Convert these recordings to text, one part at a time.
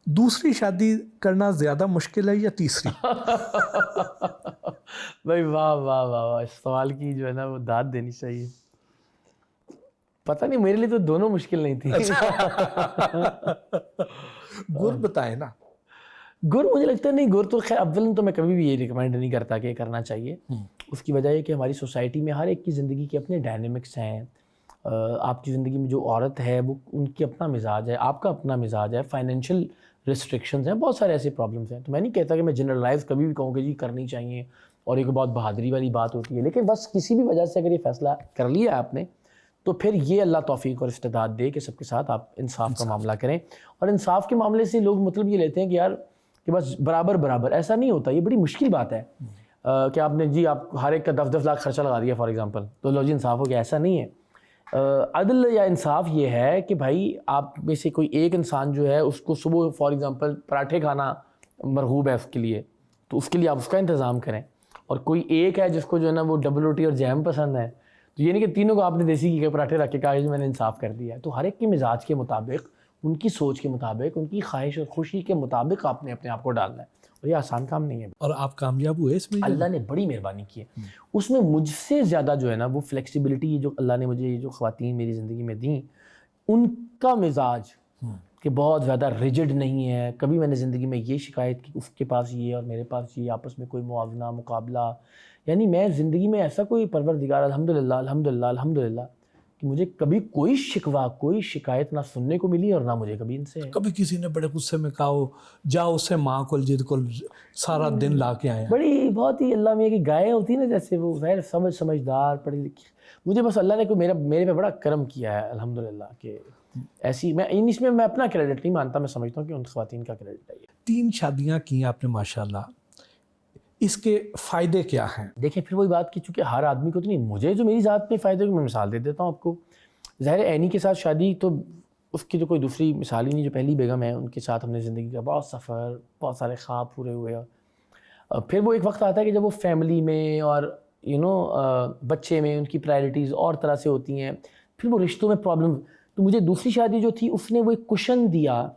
دوسری شادی کرنا زیادہ مشکل ہے یا تیسری؟ بھائی واہ واہ واہ واہ، اس سوال کی جو ہے نا وہ داد دینی چاہیے. پتہ نہیں، میرے لیے تو دونوں مشکل نہیں تھی. گر بتائیں نا. گر مجھے لگتا ہے نہیں، گر تو خیر اول تو میں کبھی بھی یہ ریکمینڈ نہیں کرتا کہ کرنا چاہیے. اس کی وجہ یہ کہ ہماری سوسائٹی میں ہر ایک کی زندگی کے اپنے ڈائنامکس ہیں. آپ کی زندگی میں جو عورت ہے وہ ان کی اپنا مزاج ہے، آپ کا اپنا مزاج ہے، فائنینشیل ریسٹرکشنز ہیں، بہت سارے ایسے پرابلمس ہیں. تو میں نہیں کہتا کہ میں جنرلائز کبھی بھی کہوں کہ جی کرنی چاہیے اور ایک بہت بہادری والی بات ہوتی ہے، لیکن بس کسی بھی وجہ سے اگر یہ فیصلہ کر لیا آپ نے تو پھر یہ اللہ توفیق اور استعداد دے کہ سب کے ساتھ آپ انصاف کا معاملہ کریں. اور انصاف کے معاملے سے لوگ مطلب یہ لیتے ہیں کہ یار کہ بس برابر برابر، ایسا نہیں ہوتا. یہ بڑی مشکل بات ہے کہ آپ نے جی آپ ہر ایک کا 10-10 لاکھ خرچہ لگا دیا فار ایگزامپل تو لو جی انصاف ہو گیا، ایسا نہیں ہے. عدل یا انصاف یہ ہے کہ بھائی آپ میں سے کوئی ایک انسان جو ہے اس کو صبح فار ایگزامپل پراٹھے کھانا مرغوب ہے اس کے لیے، تو اس کے لیے آپ اس کا انتظام کریں. اور کوئی ایک ہے جس کو جو ہے نا وہ ڈبل روٹی اور جیم پسند ہے، تو یہ نہیں کہ تینوں کو آپ نے دیسی کے پراٹھے رکھ کے کہا کہ میں نے انصاف کر دیا ہے. تو ہر ایک کے مزاج کے مطابق، ان کی سوچ کے مطابق، ان کی خواہش اور خوشی کے مطابق آپ نے اپنے آپ کو ڈالنا ہے. اور یہ آسان کام نہیں ہے. اور آپ کامیاب ہوئے اس میں؟ اللہ نے بڑی مہربانی کی ہے. اس میں مجھ سے زیادہ جو ہے نا وہ فلیکسیبلٹی جو اللہ نے مجھے جو خواتین میری زندگی میں دیں، ان کا مزاج کہ بہت زیادہ ریجڈ نہیں ہے. کبھی میں نے زندگی میں یہ شکایت کی اس کے پاس یہ اور میرے پاس یہ، آپس میں کوئی موازنہ مقابلہ، یعنی میں زندگی میں ایسا کوئی پروردگار الحمدللہ کہ مجھے کبھی کوئی شکوہ کوئی شکایت نہ سننے کو ملی اور نہ مجھے کبھی ان سے. کبھی کسی نے بڑے غصے میں کہا ہو جاؤ اسے ماں کو جد کو سارا دن لا کے آیا؟ بڑی بہت ہی اللہ میاں کی گائے ہوتی ہے نا، جیسے وہ غیر سمجھدار پڑھی لکھی. مجھے بس اللہ نے میرے پہ بڑا کرم کیا ہے الحمدللہ کہ ایسی اس میں میں اپنا کریڈٹ نہیں مانتا، میں سمجھتا ہوں کہ ان خواتین کا کریڈٹ ہے. 3 شادیاں کی آپ نے ماشاءاللہ، اس کے فائدے کیا ہیں؟ دیکھیں پھر وہی بات کی، چونکہ ہر آدمی کو تو نہیں، مجھے جو میری ذات میں فائدے میں مثال دے دیتا ہوں آپ کو. ظاہر ہے عینی کے ساتھ شادی تو اس کی تو کوئی دوسری مثال ہی نہیں. جو پہلی بیگم ہے ان کے ساتھ ہم نے زندگی کا بہت سفر، بہت سارے خواب پورے ہوئے. پھر وہ ایک وقت آتا ہے کہ جب وہ فیملی میں اور بچے میں ان کی پرائرٹیز اور طرح سے ہوتی ہیں، پھر وہ رشتوں میں پرابلم. تو مجھے دوسری شادی جو تھی اس نے وہ ایک کوشن دیا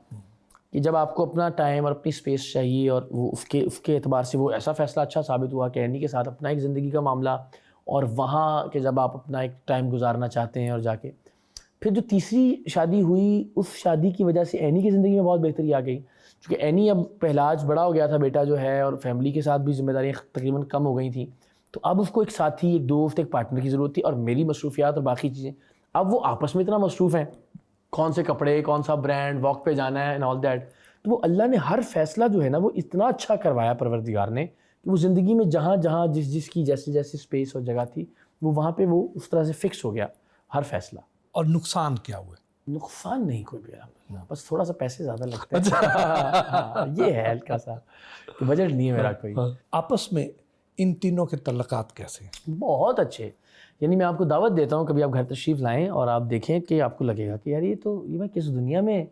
کہ جب آپ کو اپنا ٹائم اور اپنی اسپیس چاہیے، اور وہ اس کے اعتبار سے وہ ایسا فیصلہ اچھا ثابت ہوا کہ عینی کے ساتھ اپنا ایک زندگی کا معاملہ، اور وہاں کہ جب آپ اپنا ایک ٹائم گزارنا چاہتے ہیں اور جا کے پھر جو تیسری شادی ہوئی، اس شادی کی وجہ سے عینی کی زندگی میں بہت بہتری آ گئی. چونکہ عینی اب پہلاج بڑا ہو گیا تھا بیٹا جو ہے، اور فیملی کے ساتھ بھی ذمہ داریاں تقریباً کم ہو گئی تھیں، تو اب اس کو ایک ساتھی، ایک دوست، ایک پارٹنر کی ضرورت تھی. اور میری مصروفیات اور باقی چیزیں، اب وہ آپس میں اتنا مصروف ہیں، کون سے کپڑے، کون سا برانڈ، واک پہ جانا ہے اینڈ آل دیٹ. تو وہ اللہ نے ہر فیصلہ جو ہے نا وہ اتنا اچھا کروایا پروردگار نے کہ وہ زندگی میں جہاں جہاں جس کی جیسی اسپیس اور جگہ تھی، وہ وہاں پہ وہ اس طرح سے فکس ہو گیا ہر فیصلہ. اور نقصان کیا ہوئے؟ نقصان نہیں کوئی بھی الحمدللہ، بس تھوڑا سا پیسے زیادہ لگتے ہیں. یہ ہے ہلکا سا کہ بجٹ نہیں ہے میرا کوئی. آپس میں ان تینوں کے تعلقات کیسے ہیں؟ بہت اچھے. یعنی میں آپ کو دعوت دیتا ہوں کبھی آپ گھر تشریف لائیں اور آپ دیکھیں کہ آپ کو لگے گا کہ یار یہ میں کس دنیا میں.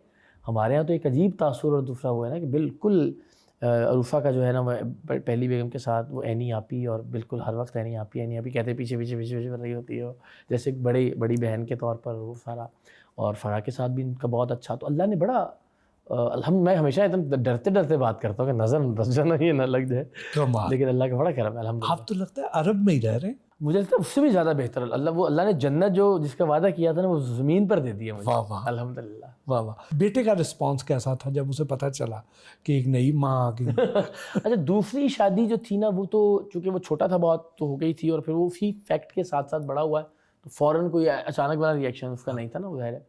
ہمارے یہاں تو ایک عجیب تاثر اور دوسرا وہ ہے نا کہ بالکل عروفہ کا جو ہے نا وہ پہلی بیگم کے ساتھ وہ عینی آپی، اور بالکل ہر وقت عینی آپی کہتے پیچھے پڑ رہی ہوتی ہے، جیسے ایک بڑی بہن کے طور پر وہ سارا. اور فرا کے ساتھ بھی ان کا بہت اچھا. تو اللہ نے بڑا میں ہمیشہ اتنا ڈرتے بات کرتا ہوں کہ نظر بس جانا یہ نہ لگ جائے، لیکن اللہ کا بڑا کرم ہے الحمدللہ. آپ تو لگتا ہے عرب میں ہی رہ رہے ہیں. مجھے لگتا ہے اس سے بھی زیادہ بہتر اللہ نے جنت جو جس کا وعدہ کیا تھا نا وہ زمین پر دے دیا مجھے. واہ واہ الحمدللہ. واہ واہ. بیٹے کا رسپانس کیسا تھا جب اسے پتہ چلا کہ ایک نئی ماں آ گئی؟ اچھا دوسری شادی جو تھی نا وہ تو چونکہ وہ چھوٹا تھا بہت تو ہو گئی تھی، اور پھر وہ اسی فیکٹ کے ساتھ ساتھ بڑا ہوا ہے، تو فوراً کوئی اچانک والا ریئیکشن اس کا نہیں تھا نا، وہ ظاہر ہے.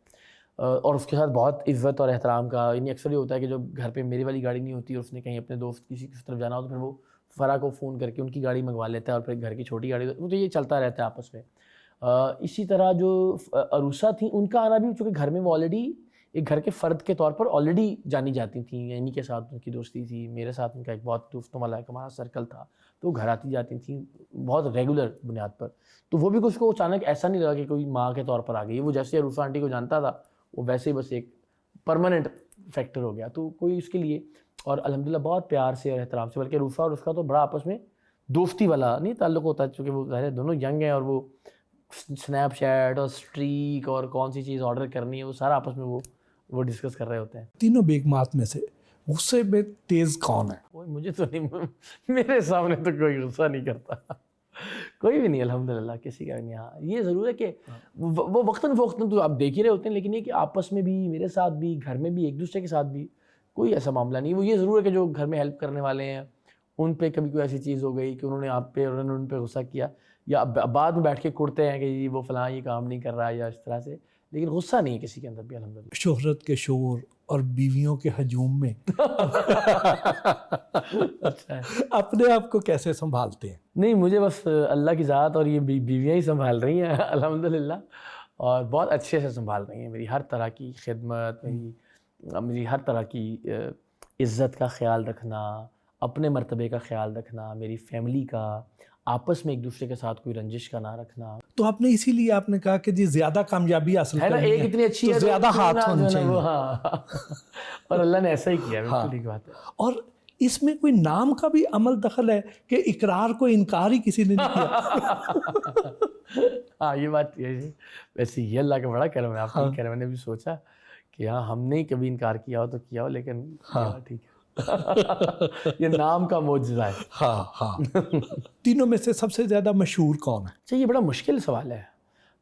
اور اس کے ساتھ بہت عزت اور احترام کا. یعنی اکثر یہ ہوتا ہے کہ جو گھر پہ میری والی گاڑی نہیں ہوتی اور اس نے کہیں اپنے دوست کسی طرف جانا ہو تو پھر وہ فرا کو فون کر کے ان کی گاڑی منگوا لیتا ہے، اور پھر گھر کی چھوٹی گاڑی، وہ تو یہ چلتا رہتا ہے آپس میں. اسی طرح جو عروسہ تھیں ان کا آنا بھی چونکہ گھر میں وہ آلریڈی ایک گھر کے فرد کے طور پر آلریڈی جانی جاتی تھیں. عینی کے ساتھ ان کی دوستی تھی، میرے ساتھ ان کا ایک بہت دوستوں والا ایک ہمارا سرکل تھا، تو وہ گھر آتی جاتی تھیں بہت ریگولر بنیاد پر. تو وہ بھی کچھ کو اچانک ایسا نہیں لگا کہ کوئی ماں کے طور پر آ گئی. وہ جیسے عروسہ آنٹی کو جانتا تھا وہ ویسے ہی بس ایک پرماننٹ فیکٹر ہو گیا. تو کوئی اس کے لیے اور الحمدللہ بہت پیار سے اور احترام سے، بلکہ عروسہ اور اس کا تو بڑا آپس میں دوستی والا نہیں تعلق ہوتا ہے، چونکہ وہ ظاہر دونوں ینگ ہیں، اور وہ سنیپ چیٹ اور اسٹریک اور کون سی چیز آرڈر کرنی ہے وہ سارا آپس میں وہ ڈسکس کر رہے ہوتے ہیں. تینوں بیگمات میں سے غصے میں تیز کون ہے؟ کوئی مجھے تو نہیں، میرے سامنے تو کوئی غصہ نہیں کرتا، کوئی بھی نہیں الحمدللہ، کسی کا نہیں۔ ہاں یہ ضرور ہے کہ وہ وقتاً فوقتاً تو آپ دیکھ ہی رہے ہوتے ہیں، لیکن یہ کہ آپس میں بھی، میرے ساتھ بھی، گھر میں بھی، ایک دوسرے کے ساتھ بھی کوئی ایسا معاملہ نہیں۔ وہ یہ ضرور ہے کہ جو گھر میں ہیلپ کرنے والے ہیں ان پہ کبھی کوئی ایسی چیز ہو گئی کہ انہوں نے آپ پہ اور انہوں نے ان پہ غصہ کیا، یا بعد میں بیٹھ کے کڑتے ہیں کہ جی وہ فلاں یہ کام نہیں کر رہا یا اس طرح سے، لیکن غصہ نہیں ہے کسی کے اندر بھی الحمدللہ۔ شہرت کے شور اور بیویوں کے ہجوم میں اچھا ہے۔ اپنے آپ کو کیسے سنبھالتے ہیں؟ نہیں مجھے بس اللہ کی ذات اور یہ بیویاں ہی سنبھال رہی ہیں الحمدللہ، اور بہت اچھے سے سنبھال رہی ہیں، میری ہر طرح کی خدمت، میری ہر طرح کی عزت کا خیال رکھنا، اپنے مرتبے کا خیال رکھنا، میری فیملی کا، آپس میں ایک دوسرے کے ساتھ کوئی رنجش کا نہ رکھنا۔ تو آپ نے اسی لیے آپ نے کہا کہ جی زیادہ کامیابی حاصل ہے نا، کرنی ایک اتنی اچھی تو ہے زیادہ ہاتھ ہونے چاہیے۔ ہاں، اور اللہ نے ایسا ہی کیا، بالکل ٹھیک بات ہے۔ اور اس میں کوئی نام کا بھی عمل دخل ہے کہ اقرار کو انکار ہی کسی نے نہیں کیا؟ ہاں یہ بات یہ ہے، ویسے یہ اللہ کا بڑا کرم ہے، آپ نہیں کہہ رہے، میں نے بھی سوچا کہ ہاں ہم نے کبھی انکار کیا ہو تو کیا ہو، لیکن ٹھیک ہے یہ نام کا معجزہ ہے۔ ہاں ہاں۔ تینوں میں سے سب سے زیادہ مشہور کون ہے؟ اچھا یہ بڑا مشکل سوال ہے،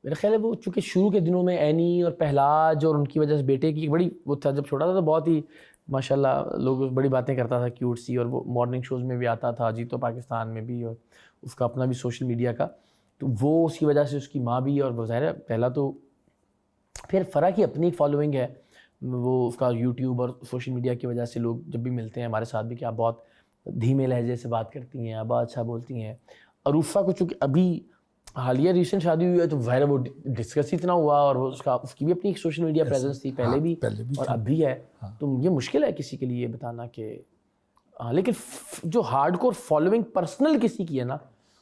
میرا خیال ہے وہ چونکہ شروع کے دنوں میں اینی اور پہلاج اور ان کی وجہ سے بیٹے کی بڑی وہ تھا، جب چھوٹا تھا تو بہت ہی ماشاءاللہ لوگ بڑی باتیں کرتا تھا، کیوٹ سی، اور وہ مارننگ شوز میں بھی آتا تھا، جی تو پاکستان میں بھی، اور اس کا اپنا بھی سوشل میڈیا کا، تو وہ اس کی وجہ سے اس کی ماں بھی، اور وہ ظاہر ہے پہلا تو پھر فرا کی اپنی ایک فالوئنگ ہے، وہ اس کا یوٹیوب اور سوشل میڈیا کی وجہ سے لوگ جب بھی ملتے ہیں ہمارے ساتھ بھی کہ آپ بہت دھیمے لہجے سے بات کرتی ہیں، آپ بہت اچھا بولتی ہیں۔ عروفہ کو چونکہ ابھی حالیہ ریسنٹ شادی ہوئی ہے تو ظاہر ہے وہ ڈسکس اتنا ہوا، اور وہ اس کی بھی اپنی ایک سوشل میڈیا پریزنس تھی پہلے بھی اور اب بھی ہے، تو یہ مشکل ہے کسی کے لیے یہ بتانا کہ لیکن جو ہارڈ کور فالوئنگ پرسنل کسی کی ہے نا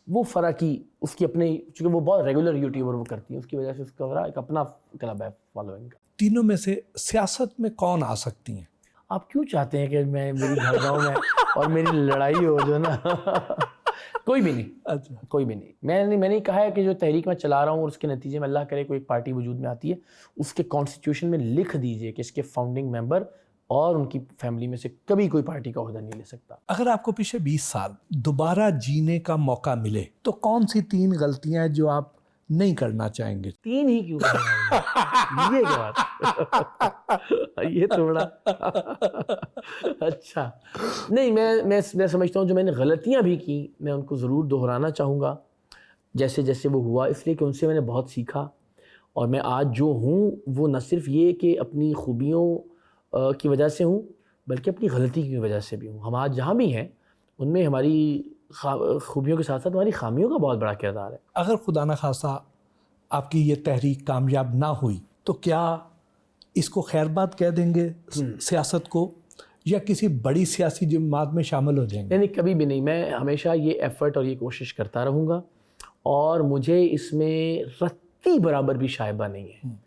وہ فرا کی، اس کی اپنے، چونکہ وہ بہت ریگولر یوٹیوبر وہ کرتی ہیں، اس کی وجہ سے اس کا ایک اپنا کلب ہے فالوئنگ کا۔ تینوں میں سے سیاست میں کون آ سکتی ہیں؟ آپ کیوں چاہتے ہیں کہ میں میری گھر جاؤں میں اور میری لڑائی ہو جو نا؟ کوئی بھی نہیں، اچھا، کوئی بھی نہیں۔ میں نے کہا ہے کہ جو تحریک میں چلا رہا ہوں اور اس کے نتیجے میں اللہ کرے کوئی پارٹی وجود میں آتی ہے، اس کے کانسٹیٹیوشن میں لکھ دیجئے کہ اس کے فاؤنڈنگ ممبر اور ان کی فیملی میں سے کبھی کوئی پارٹی کا عہدہ نہیں لے سکتا۔ اگر آپ کو پیچھے 20 سال دوبارہ جینے کا موقع ملے تو کون سی 3 غلطیاں ہیں جو آپ نہیں کرنا چاہیں گے؟ 3 ہی کیوں کرنا ہے؟ یہ کیا بات، یہ تو بڑا اچھا نہیں، میں سمجھتا ہوں جو میں نے غلطیاں بھی کی میں ان کو ضرور دہرانا چاہوں گا جیسے جیسے وہ ہوا، اس لیے کہ ان سے میں نے بہت سیکھا، اور میں آج جو ہوں وہ نہ صرف یہ کہ اپنی خوبیوں کی وجہ سے ہوں بلکہ اپنی غلطی کی وجہ سے بھی ہوں۔ ہم آج جہاں بھی ہیں ان میں ہماری خوبیوں کے ساتھ ساتھ ہماری خامیوں کا بہت بڑا کردار ہے۔ اگر خدا نہ خواستہ آپ کی یہ تحریک کامیاب نہ ہوئی تو کیا اس کو خیر بات کہہ دیں گے سیاست کو، یا کسی بڑی سیاسی جماعت میں شامل ہو جائیں گے؟ نہیں کبھی بھی نہیں، میں ہمیشہ یہ ایفرٹ اور یہ کوشش کرتا رہوں گا، اور مجھے اس میں رتی برابر بھی شائبہ نہیں ہے۔